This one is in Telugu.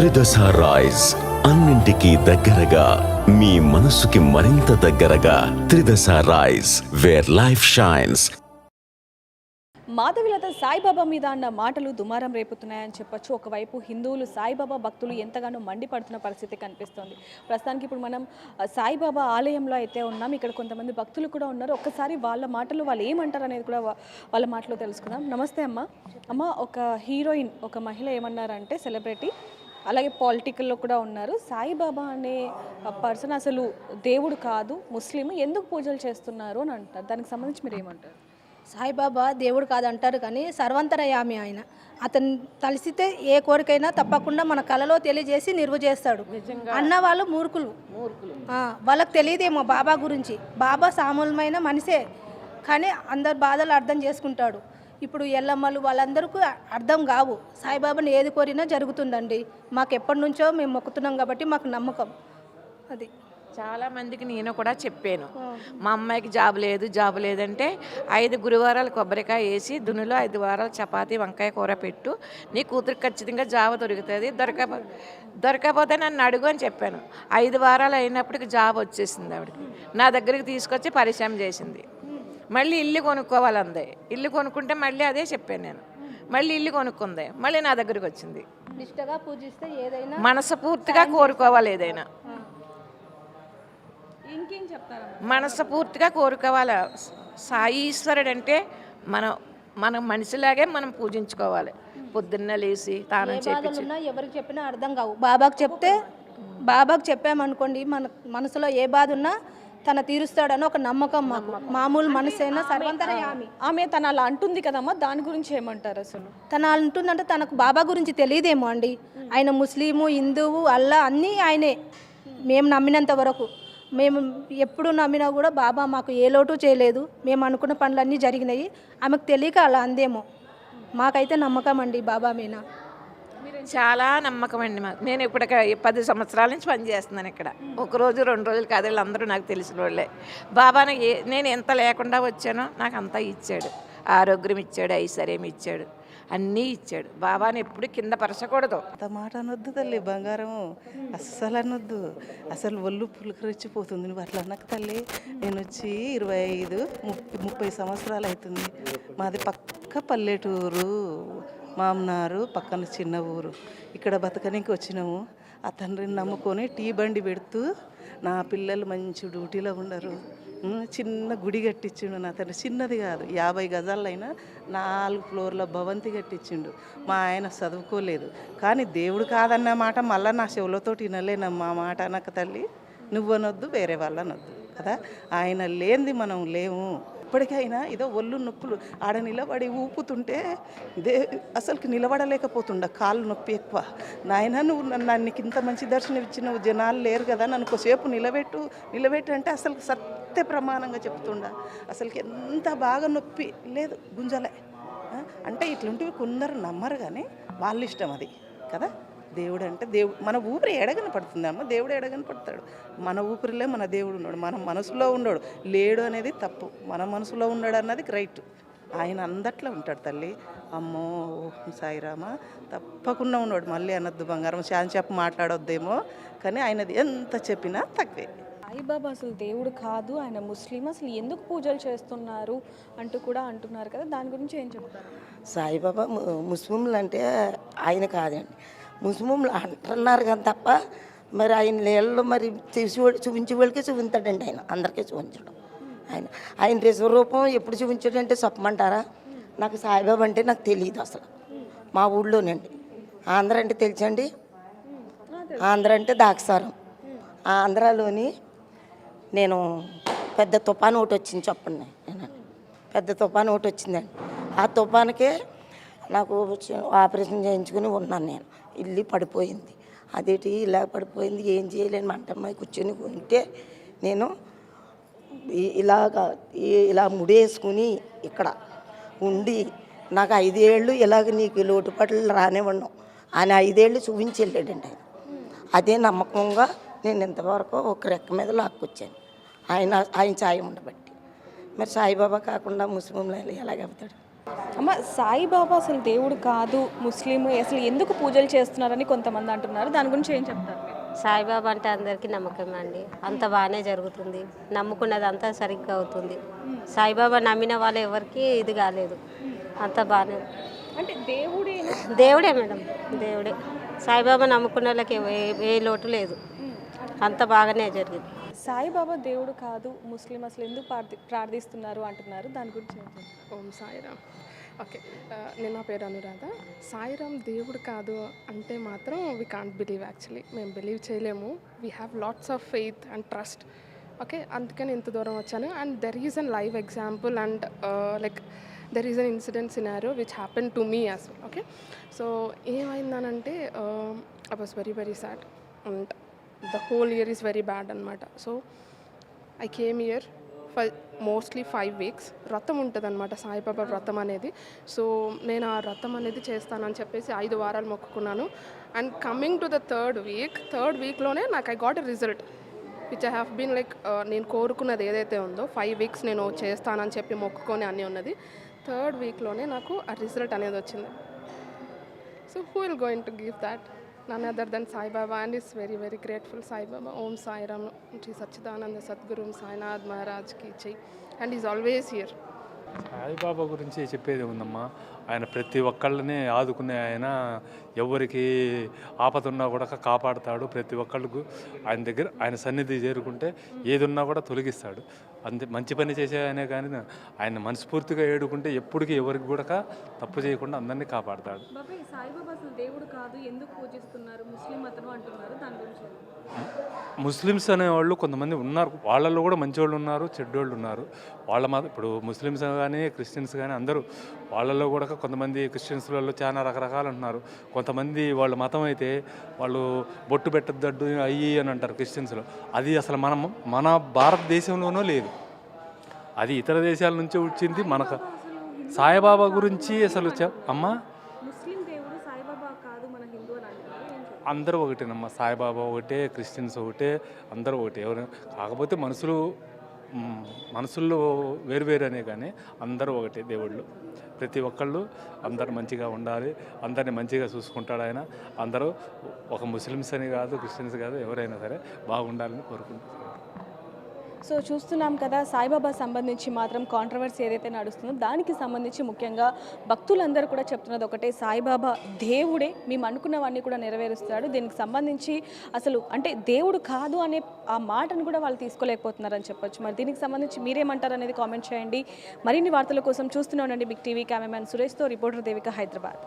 త్రిదశ రైస్ అన్నింటికీ దగ్గరగా మీ మనసుకి మరింత దగ్గరగా Tridasha rice where life shines. Madhavilatha Saibaba మీద అన్న మాటలు దుమారం రేపుతున్నాయని చెప్పొచ్చు. ఒకవైపు హిందువులు సాయిబాబా భక్తులు ఎంతగానో మండిపడుతున్న పరిస్థితి కనిపిస్తోంది. ప్రస్తుతానికి ఇప్పుడు మనం సాయిబాబా ఆలయంలో అయితే ఉన్నాం. ఇక్కడ కొంతమంది భక్తులు కూడా ఉన్నారు. ఒక్కసారి వాళ్ళ మాటలు వాళ్ళు ఏమంటారు అనేది కూడా వాళ్ళ మాటలో తెలుసుకుందాం. నమస్తే అమ్మ. అమ్మ, ఒక హీరోయిన్, ఒక మహిళ ఏమన్నారంటే, సెలబ్రిటీ, అలాగే పాలిటికల్లో కూడా ఉన్నారు, సాయిబాబా అనే పర్సన్ అసలు దేవుడు కాదు, ముస్లిం, ఎందుకు పూజలు చేస్తున్నారు అని అంటారు. దానికి సంబంధించి మీరు ఏమంటారు? సాయిబాబా దేవుడు కాదంటారు కానీ సర్వంతరయామి ఆయన. అతను తలిసితే ఏ కోరికైనా తప్పకుండా మన కళలో తెలియజేసి నిర్వ చేస్తాడు. అన్న వాళ్ళు మూర్ఖులు. వాళ్ళకి తెలియదేమో బాబా గురించి. బాబా సామాన్యమైన మనిషే, కానీ అందరు బాధలు అర్థం చేసుకుంటాడు. ఇప్పుడు ఎల్లమ్మలు వాళ్ళందరికీ అర్థం కావు. సాయిబాబాని ఏది కోరినా జరుగుతుందండి. మాకు ఎప్పటి నుంచో మేము మొక్కుతున్నాం కాబట్టి మాకు నమ్మకం అది. చాలామందికి నేను కూడా చెప్పాను, మా అమ్మాయికి జాబ్ లేదంటే 5 గురువారాలు కొబ్బరికాయ వేసి దున్నులో 5 వారాలు చపాతీ వంకాయ కూర పెట్టు, నీ కూతురికి ఖచ్చితంగా జాబ్ దొరుకుతుంది, దొరకపోతే నన్ను అడుగు అని చెప్పాను. 5 వారాలు అయినప్పటికి జాబ్ వచ్చేసింది ఆవిడకి. నా దగ్గరికి తీసుకొచ్చి పరిచయం చేసింది. మళ్ళీ ఇల్లు కొనుక్కోవాలంది. ఇల్లు కొనుక్కుంటే మళ్ళీ అదే చెప్పాను నేను. మళ్ళీ ఇల్లు కొనుక్కుంది, మళ్ళీ నా దగ్గరికి వచ్చింది. నిష్టగా పూజిస్తే ఏదైనా మనస్ఫూర్తిగా కోరుకోవాలి. ఏదైనా ఇంకేం చెప్తారు? మనస్ఫూర్తిగా కోరుకోవాలి. సాయి ఈశ్వరుడు అంటే మన మనిషిలాగే మనం పూజించుకోవాలి. పొద్దున్న లేచి తానం చేపించి ఎవరికి చెప్పినా అర్థం కావు. బాబాకు చెప్పామనుకోండి, మన మనసులో ఏ బాధ ఉన్నా తన తీరుస్తాడని ఒక నమ్మకం మాకు. మామూలు మనసైనా సర్వంతరయామి. ఆమె తను అలా అంటుంది కదమ్మా, దాని గురించి ఏమంటారు? అసలు తను అంటుందంటే తనకు బాబా గురించి తెలియదేమో అండి. ఆయన ముస్లిము, హిందువు, అల్లా అన్నీ ఆయనే. మేము నమ్మినంత వరకు, మేము ఎప్పుడు నమ్మినా కూడా బాబా మాకు ఏ లోటు చేయలేదు. మేము అనుకున్న పనులన్నీ జరిగినాయి. ఆమెకు తెలియక అలా అందేమో. మాకైతే నమ్మకం అండి బాబా మీద. చాలా నమ్మకం అండి మాకు. నేను ఇప్పుడు 10 సంవత్సరాల నుంచి పనిచేస్తున్నాను ఇక్కడ. 1 రోజు 2 రోజులు కాదు, వీళ్ళందరూ నాకు తెలిసిన వాళ్ళే. బాబాని నేను ఎంత లేకుండా వచ్చానో నాకు అంతా ఇచ్చాడు. ఆరోగ్యం ఇచ్చాడు, ఐశ్వర్యం ఇచ్చాడు, అన్నీ ఇచ్చాడు. బాబాని ఎప్పుడు కింద పరచకూడదు. అంత మాట అనొద్దు తల్లి, బంగారం అస్సలు అనొద్దు. అసలు ఒళ్ళు పులకరించిపోతుంది నువ్వు అట్లా అన్నకు తల్లి. నేను వచ్చి 25-30 సంవత్సరాలు అవుతుంది. మాది పక్క పల్లెటూరు, మామనారు పక్కన చిన్న ఊరు. ఇక్కడ బతకనికి వచ్చినాము. ఆ తండ్రిని నమ్ముకొని టీ బండి పెడుతూ, నా పిల్లలు మంచి డ్యూటీలో ఉండరు. చిన్న గుడి కట్టించిండు నా తండ్రి. చిన్నది కాదు, 50 గజాలైనా 4 ఫ్లోర్ల భవంతి కట్టించిండు. మా ఆయన చదువుకోలేదు, కానీ దేవుడు కాదన్న మాట మళ్ళీ నా చెవులతోటి వినలేనమ్మా మాట అనక తల్లి. నువ్వు అనొద్దు, వేరే వాళ్ళు అనొద్దు కదా. ఆయన లేనిది మనం లేము. ఇప్పటికైనా ఏదో ఒళ్ళు నొప్పులు ఆడ నిలబడి ఊపుతుంటే అసలుకి నిలబడలేకపోతుండ, కాళ్ళు నొప్పి ఎక్కువ. నాయన నువ్వు నన్ను ఇంత మంచి దర్శనం ఇచ్చిన జనాలు లేరు కదా, నన్ను కొద్దిసేపు నిలబెట్టు అంటే అసలు సత్య ప్రమాణంగా చెప్తుండ. అసలుకి ఎంత బాగా నొప్పి లేదు, గుంజలే. అంటే ఇట్లాంటివి కొందరు నమ్మరు, కానీ వాళ్ళ ఇష్టం అది కదా. దేవుడు అంటే మన ఊపిరి ఎడగనపడుతుంది అమ్మ. దేవుడు ఎడగనపడతాడు. మన ఊపిరిలే మన దేవుడు ఉన్నాడు. మన మనసులో ఉన్నాడు. లేడు అనేది తప్పు, మన మనసులో ఉన్నాడు అన్నది రైట్. ఆయన అందట్లో ఉంటాడు తల్లి. అమ్మో సాయిరామ తప్పకుండా ఉన్నాడు. మళ్ళీ అనొద్దు బంగారం, శాంతి చెప్పు మాట్లాడొద్దేమో, కానీ ఆయనది ఎంత చెప్పినా తక్కువే. సాయిబాబా అసలు దేవుడు కాదు, ఆయన ముస్లిం, అసలు ఎందుకు పూజలు చేస్తున్నారు అంటూ కూడా అంటున్నారు కదా, దాని గురించి ఏం చెప్తారు? సాయిబాబా ముస్లింలు అంటే ఆయన కాదండి, ముస్లింలు అంటున్నారు కానీ తప్ప మరి ఆయన నీళ్ళు మరి చూపించే వాళ్ళకి చూపించాడండి. ఆయన అందరికీ చూపించడం. ఆయన విశ్వరూపం ఎప్పుడు చూపించాడంటే చెప్పమంటారా? నాకు సాయిబాబా అంటే నాకు తెలియదు అసలు. మా ఊళ్ళోనండి. ఆంధ్ర అంటే తెలుసండి. ఆంధ్ర అంటే దాక్షారం. ఆంధ్రాలోని నేను పెద్ద తుఫాను ఒకటి వచ్చింది, చెప్పండి. పెద్ద తుఫాను ఒకటి వచ్చిందండి. ఆ తుఫానుకే నాకు ఆపరేషన్ చేయించుకుని ఉన్నాను నేను. ఇల్లు పడిపోయింది. అదేంటి ఇలా పడిపోయింది, ఏం చేయలేని మంటమ్మాయి కూర్చొని ఉంటే నేను ఇలా ముడేసుకుని ఇక్కడ ఉండి, నాకు 5 ఏళ్ళు ఇలాగ నీకు లోటుపాట్లు రానివ్వడం ఆయన 5 ఏళ్ళు చూపించి వెళ్ళాడండి ఆయన. అదే నమ్మకంగా నేను ఇంతవరకు ఒక రెక్క మీద లాక్కొచ్చాను ఆయన సాయం ఉండబట్టి. మరి సాయిబాబా కాకుండా ముస్లింలు ఎలాగవుతాడు? అమ్మ, సాయిబాబా అసలు దేవుడు కాదు, ముస్లిం, అసలు ఎందుకు పూజలు చేస్తున్నారని కొంతమంది అంటున్నారు. దాని గురించి ఏం చెప్తారు మీరు? సాయిబాబా అంటే అందరికీ నమ్మకం అండి. అంత బాగానే జరుగుతుంది, నమ్ముకున్నది అంతా సరిగ్గా అవుతుంది. సాయిబాబా నమ్మిన వాళ్ళు ఎవరికి ఇది కాలేదు, అంత బాగానే. అంటే దేవుడే దేవుడే మేడం, దేవుడే. సాయిబాబా నమ్ముకున్న వాళ్ళకి ఏ లోటు లేదు, అంత బాగానే జరిగింది. సాయిబాబా దేవుడు కాదు, ముస్లిం, అసలు ఎందుకు ప్రార్థిస్తున్నారు అంటున్నారు. దాని గురించి ఏం చెప్తారు? ఓం సాయిరామ్. ఓకే, నేను నా పేరు అనురాధ. సాయిరామ్ దేవుడు కాదు అంటే మాత్రం వీ కాంట్ బిలీవ్. యాక్చువల్లీ మేము బిలీవ్ చేయలేము. We have lots of faith and trust. Okay, అందుకని ఇంత దూరం వచ్చాను. And there is an live example and like there is an incident scenario which happen to me as well. Okay, so ఏమైందనంటే I was very very sad and the whole year is very bad అనమాట. So I came here for mostly 5 weeks. వ్రతం ఉంటుంది అనమాట, సాయిబాబా వ్రతం అనేది. సో నేను ఆ వ్రతం అనేది చేస్తానని చెప్పేసి 5 వారాలు మొక్కుకున్నాను. And coming to the third వీక్లోనే నాకు I got a result which I have been like నేను కోరుకున్నది ఏదైతే ఉందో 5 weeks నేను చేస్తానని చెప్పి మొక్కుకొని అన్నీ ఉన్నది. థర్డ్ వీక్లోనే నాకు ఆ రిజల్ట్ అనేది వచ్చింది. So who will going to give that? None other than Sai Baba, and is very very grateful. Sai Baba, Om Sai Ram, Shri Satchidananda Sadguru Sainath Maharaj ki jai, and is always here. Saibaba గురించి చెప్పేది ఉందమ్మా. ఆయన ప్రతి ఒక్కళ్ళని ఆదుకునే ఆయన, ఎవరికి ఆపద ఉన్నా కూడా కాపాడుతాడు. ప్రతి ఒక్కళ్ళకు ఆయన దగ్గర, ఆయన సన్నిధి చేరుకుంటే ఏది ఉన్నా కూడా తొలగిస్తాడు. అంతే, మంచి పని చేసే ఆయనే. కానీ ఆయన మనస్ఫూర్తిగా ఏడుకుంటే ఎప్పటికీ ఎవరికి కూడా తప్పు చేయకుండా అందరినీ కాపాడుతాడు. బాబాయ్, సాయిబాబా అసలు దేవుడు కాదు, ఎందుకు పూజిస్తున్నారు, ముస్లిం అతను అంటున్నారు. దాని గురించి ముస్లిమ్స్ అనేవాళ్ళు కొంతమంది ఉన్నారు, వాళ్ళల్లో కూడా మంచివాళ్ళు ఉన్నారు, చెడ్డోళ్ళు ఉన్నారు. వాళ్ళ ఇప్పుడు ముస్లిమ్స్ కానీ క్రిస్టియన్స్ కానీ అందరూ, వాళ్ళల్లో కూడా కొంతమంది క్రిస్టియన్స్లలో చాలా రకరకాలు ఉంటున్నారు. కొంతమంది వాళ్ళ మతం అయితే వాళ్ళు బొట్టు పెట్టద్దు అయ్యి అని అంటారు క్రిస్టియన్స్లో. అది అసలు మన భారతదేశంలోనూ లేదు, అది ఇతర దేశాల నుంచి వచ్చింది. మనకు సాయిబాబా గురించి అసలు అమ్మా, ముస్లిం దేవుడు సాయిబాబా కాదు, మన హిందూ అని అంటున్నారు. అందరూ ఒకటేనమ్మా. సాయిబాబా ఒకటే, క్రిస్టియన్స్ ఒకటే, అందరూ ఒకటే. ఎవరు కాకపోతే మనసుల్లో వేరు అనే కానీ అందరూ ఒకటే దేవుళ్ళు. ప్రతి ఒక్కళ్ళు అందరూ మంచిగా ఉండాలి, అందరిని మంచిగా చూసుకుంటాడు ఆయన. అందరూ ఒక ముస్లిమ్స్ అని కాదు, క్రిస్టియన్స్ కాదు, ఎవరైనా సరే బాగుండాలని కోరుకుంటున్నారు. సో చూస్తున్నాం కదా, సాయిబాబా సంబంధించి మాత్రం కాంట్రవర్సీ ఏదైతే నడుస్తుందో దానికి సంబంధించి ముఖ్యంగా భక్తులందరూ కూడా చెప్తున్నది ఒకటే, సాయిబాబా దేవుడే, మేము అనుకున్నవన్నీ కూడా నెరవేరుస్తాడు. దీనికి సంబంధించి అసలు అంటే దేవుడు కాదు అనే ఆ మాటను కూడా వాళ్ళు తీసుకోలేకపోతున్నారని చెప్పొచ్చు. మరి దీనికి సంబంధించి మీరేమంటారు అనేది కామెంట్ చేయండి. మరిన్ని వార్తల కోసం చూస్తూనే ఉండండి బిగ్ టీవీ. కెమెరామెన్ సురేష్తో రిపోర్టర్ దేవిక, హైదరాబాద్.